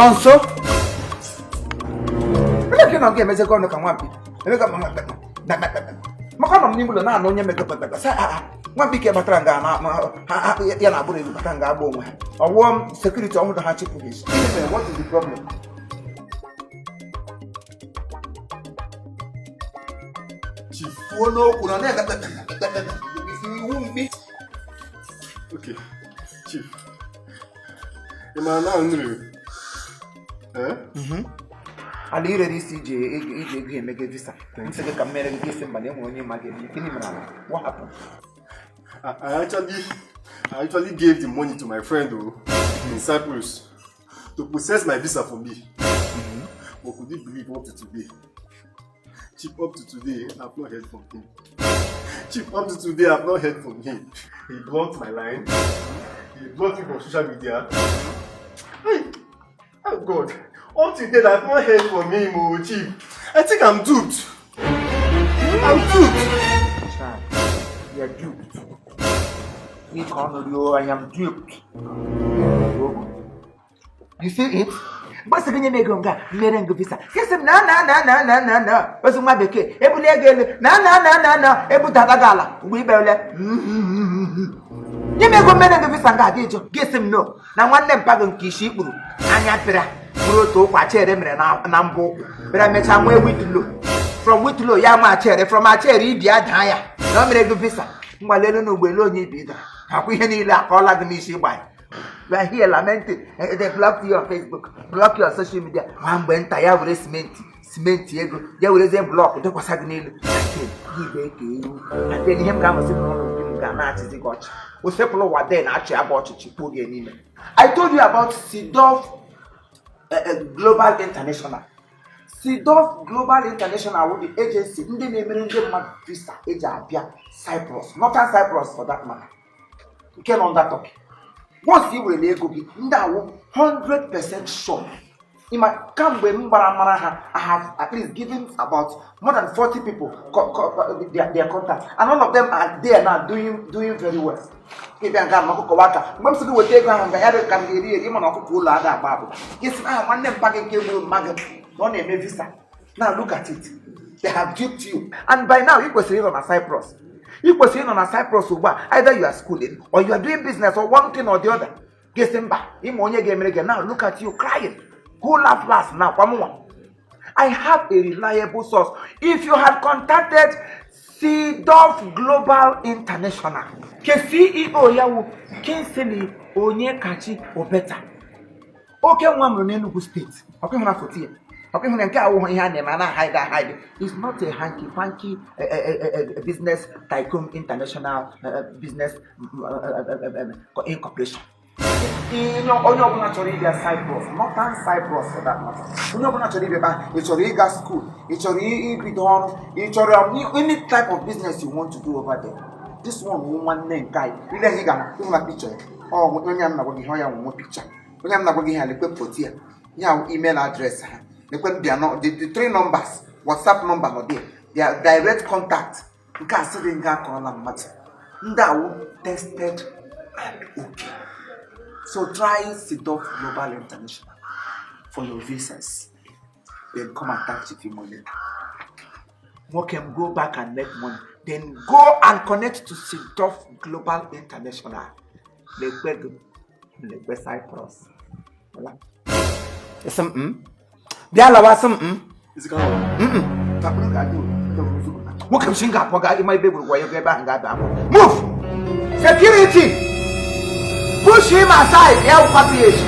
nonso ele que não quer mais é quando com wampi ele que maka no ni mulo na no nye mekepepeke sa wampi ke batranga na ya na buru ilu batranga agbo onwe owo security ohun da ha chief police what is the problem chief wono kuna na ga okay chief na nri Ali ready CJ ego emege visa. Nse ke kamera ge se mbane ho onye mage kini mra. What happened? I actually gave the money to my friend in Cyprus to process my visa for me. But could you believe up to today? Chief, up to today, I've not heard from him. Chief, up to today, I've not heard from him. He blocked my line. He blocked me from social media. Hey, oh God. Up to date, I've not heard from him, Chief. I think I'm duped. I'm duped. Child, you're duped. Me call you, I am duped. You see it? But when you make a visa, yes, no. What's my beke? Every again, no. Every Tatagala, we better. You may go make a visa, get him no. Now one them pagan kishibu, Anyapera. To kwache remre na mbo bra mecha nwe witlo from witlo ya ma chere from a chere ibia dan ya no mere go visa ngwalele no gbele onye ibida akwa ihe niile akola gị n'isi gba we are here lamenting they block your Facebook block your social media ma mgbe nta ya were cement ego ya were ze block de kwasa gị n'ilu ibe ke iru ate ihe m ga amasị no ga na achizi gochi o sepụlụ wade na achi aba ọchịchị kpoge niile. I told you about Sidolf Global International. Sidolf Global International with the agency ndị na-emere ndị mmadụ visa eji abịa Cyprus, Northern Cyprus for that matter. You came on that topic. Once you were ego gị, ndị awụ 100% sure. Kamgbe mbara mara ha, I have at least given about more than 40 people their contact, and all of them are there now doing very well. If I got Mako Waka, most of the take on the other can be even on a other Bible. Yes, I want them packing cable maggot, don't name visa. Now look at it. They have duped you. And by now, you was sitting on a Cyprus. You was sitting on a Cyprus, either you are schooling or you are doing business or one thing or the other. Get them back. Now look at you crying. Who laugh last now? I have a reliable source. If you have contacted Sidolf Global International, ke CEO yawo Kinsili onye kachi obeta. Oke nwamru n'Enugu State. Oke huna fotie. Oke huna nke awo ihe na eme na hide. It's not a hanky panky business tycoon international business incorporation. Onye ọbụla chọrọ ịbịa Cyprus, Northern Cyprus for that matter. Onye ọbụla chọrọ ịbịa, ị chọrọ ịga school, ị chọrọ ibido ọrụ, ị chọrọ any type of business you want to do over there. This one name guy, ile hi ga na picture. Oh, onye am na gwa gị ho ya nwo picture. Onye am na gwa gị ha lekwe photo ya. Ya email address ha. Lekwe bia no the 3 numbers, WhatsApp number no there. Their direct contact. Nke asịrị nga akọrọla mmadụ. Ndị awụ tested and okay. So try Sidolf Global International for your visas. Then come and thank Chiefimo later. Work and go back and make money. Then go and connect to Sidolf Global International. Lekwe Cyprus. Voilà. Some They allow some Is it going What can Singapore guy my baby where you get back and move! Security! Push him aside, help package.